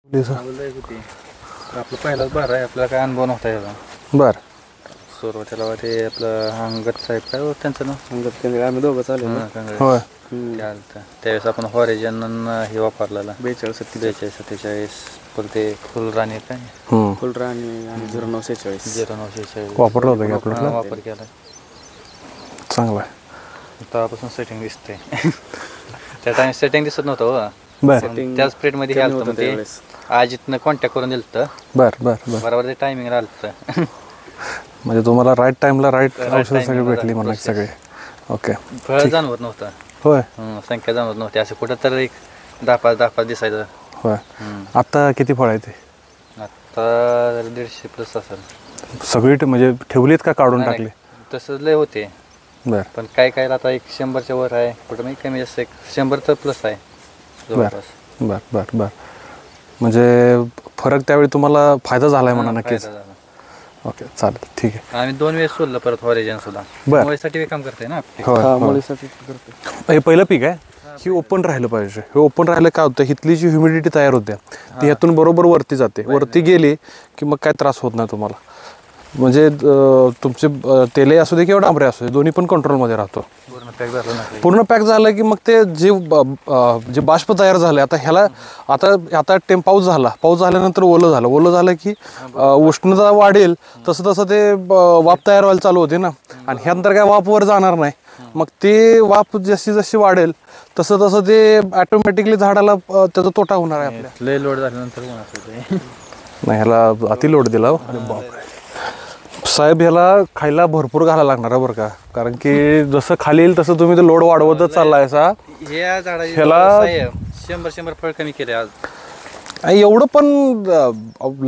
आपलं पहिलाच बार आहे, आपल्याला काय अनुभव नव्हता याचा. बर. सुरुवातीला ते आपलं अंगद साहेब काय हो त्यांचं नाव, अंगद कांगळे, आम्ही दोघं चालू होय. त्यावेळेस आपण हॉरिजन हे वापरलेला 42-47 पण ते फुल राणी काय फुलराणी आणि 0946 वापरलं होतं की आपल्याला वापर केला. चांगला आहे. तेव्हापासून सेटिंग दिसते. त्या टाइम सेटिंग दिसत नव्हतं हो. बर त्याच स्प्रेड मध्ये हे आलं ते आजितनं कॉन्टॅक्ट करून दिलं तर बर बर बर बरोबर ते टायमिंग आलं. म्हणजे तुम्हाला राईट टाइमला राईट औषधं सगळी भेटली म्हणा सगळे. ओके. फळ जाणवत नव्हतं. होय संख्या जाणवत नव्हती. असं कुठं तर एक 10-5 दिसायचं. होय. आता किती फळ आहे ते? आता 150+ असेल. सगळी म्हणजे ठेवलीत का काढून टाकली? तसंच लय होते. बर. पण काय काय आता 100च्या वर आहे, कुठं मी कमी जास्त 100+ आहे जवळपास. बर बर बर. म्हणजे फरक त्यावेळी तुम्हाला फायदा झालाय म्हणा नक्कीच. ओके चालेल ठीक आहे. आम्ही 2 वेळेस सोडलं परत हॉरिजन सुद्धा. बर. मुळीसाठी काम करते ना. मुळीसाठी करतो. हे पहिलं पीक आहे. ही ओपन राहिलं पाहिजे. हे ओपन राहिलं काय होतं, इथली जी ह्युमिडिटी तयार होते ती ह्यातून बरोबर वरती जाते. वरती गेली की मग काय त्रास होत नाही तुम्हाला. म्हणजे तुमचे तेले असू दे किंवा डांबरे असू दे दोन्ही पण कंट्रोलमध्ये राहतो. पूर्ण पॅक झालं की मग ते जे बाष्प तयार झालं आता ह्याला आता पाऊस झाल्यानंतर ओलं झालं की उष्णता वाढेल तसं तसं ते वाफ तयार व्हायला चालू होते ना. आणि ह्यानंतर काय वाफ वर जाणार नाही. मग ते वाफ जशी जशी वाढेल तसं तसं ते ऑटोमॅटिकली झाडाला त्याचा तोटा होणार आहे. आपल्या लय लोड झाल्यानंतर नाही ह्याला अति लोड दिला. बापरे साहेब, ह्याला खायला भरपूर घालायला लागणार आहे बरं का. कारण की जसं खाली येईल तसं तुम्ही ते लोड वाढवतच चाललाय. ह्याला 100 फळ कमी केले आज. एवढं पण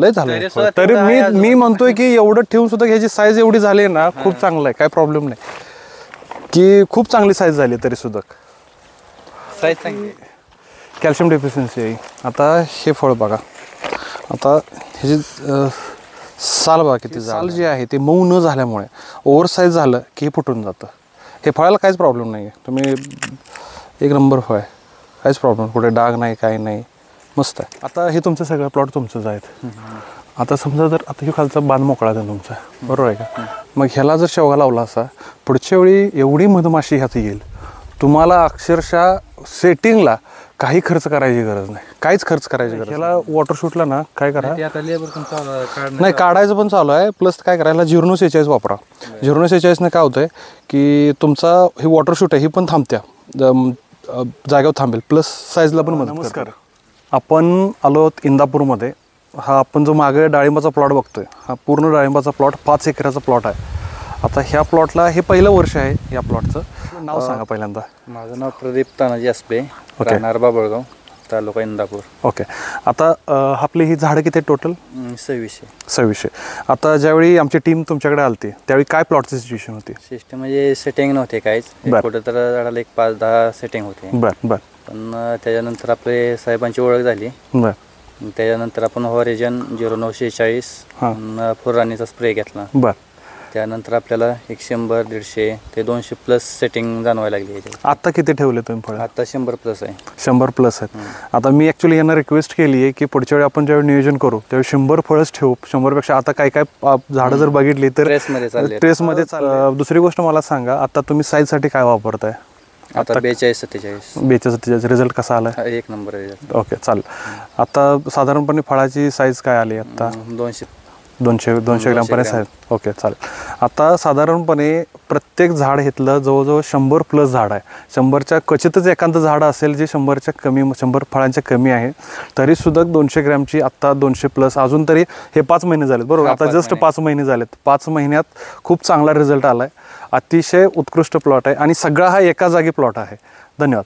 लय झालं. तरी मी म्हणतोय की एवढं ठेवून सुद्धा ह्याची साईज एवढी झाली ना, खूप चांगलं आहे. काय प्रॉब्लेम नाही की खूप चांगली साईज झाली तरी सुद्धा. साईज चांगली. कॅल्शियम डेफिशियन्सी आहे. आता हे फळ बघा, आता ह्याची साल बघा किती. साल जे आहे ते मऊ न झाल्यामुळे ओव्हर साईज झालं की हे फुटून जातं. हे फळाला काहीच प्रॉब्लेम नाही आहे. तुम्ही एक नंबर फळ आहे, काहीच प्रॉब्लेम, कुठे डाग नाही काही नाही, मस्त आहे. आता हे तुमचं सगळं प्लॉट तुमचंच आहेत. आता समजा जर आता हे खालचा बांध मोकळा आहे तुमचा, बरोबर आहे का. मग ह्याला जर शेवगा लावला असा पुढच्या वेळी एवढी मधमाशी ह्यात येईल तुम्हाला अक्षरशः सेटिंगला काही खर्च करायची गरज नाही. काहीच खर्च करायची गरज. ह्याला वॉटर शूटला ना काय करा, नाही काढायचं पण चालू आहे. प्लस काय करायला 046 वापरा. 046 ने काय होतंय की तुमचा हे वॉटर शूट आहे ही पण थांबत्या जागेवर थांबेल, प्लस साईजला पण मदत. नमस्कार, आपण आलो आहोत इंदापूरमध्ये. हा आपण जो मागे डाळिंबाचा प्लॉट बघतोय हा पूर्ण डाळिंबाचा प्लॉट 5 एकराचा प्लॉट आहे. आता ह्या प्लॉटला हे पहिलं वर्ष आहे. या प्लॉटचं नाव सांगा पहिल्यांदा. माझं नाव प्रदीप तानाजी असबे, राहणार बाबळगाव, तालुका इंदापूर. ओके. आता आपली ही झाडं किती टोटल? 2600. आता ज्यावेळी आमची टीम तुमच्याकडे आलती त्यावेळी काय प्लॉटची सिच्युएशन होती? सिस्टम म्हणजे सेटिंग नव्हते काहीच. कुठं तर झाडाला 5-10 सेटिंग होते. बर. पण त्याच्यानंतर आपले साहेबांची ओळख झाली. बर. त्याच्यानंतर आपण हॉरिजन 0946 फुलराणीचा स्प्रे घेतला. बर. त्यानंतर आपल्याला 100-150 ते 200+ सेटिंग जाणवायला लागली. आता किती ठेवले तुम्ही फळ? आता 100+ आहे. 100+ आहेत. आता मी ॲक्च्युली यांना रिक्वेस्ट केली आहे की पुढच्या वेळी आपण ज्यावेळी नियोजन करू त्यावेळी 100 फळच ठेवू. 100पेक्षा आता काय झाडं जर बघितली तर ट्रेसमध्ये. दुसरी गोष्ट मला सांगा, आता तुम्ही साईजसाठी काय वापरताय? आता 42-47 रिझल्ट कसा आला? 1 नंबर रिझल्ट. ओके चालेल. आता साधारणपणे फळाची साईज काय आली आता? 200 ग्रामपर्यंत आहे. ओके चालेल. आता साधारणपणे प्रत्येक झाड घेतलं जवळजवळ 100+ झाड आहे. 100च्या क्वचितच एखादं झाड असेल जे 100 फळांच्या कमी आहे. तरीसुद्धा 200 ग्रॅमची आत्ता 200+. अजून तरी हे 5 महिने झालेत बरोबर. आता जस्ट 5 महिने झालेत. 5 महिन्यात खूप चांगला रिझल्ट आला आहे. अतिशय उत्कृष्ट प्लॉट आहे आणि सगळा हा एका जागी प्लॉट आहे. धन्यवाद.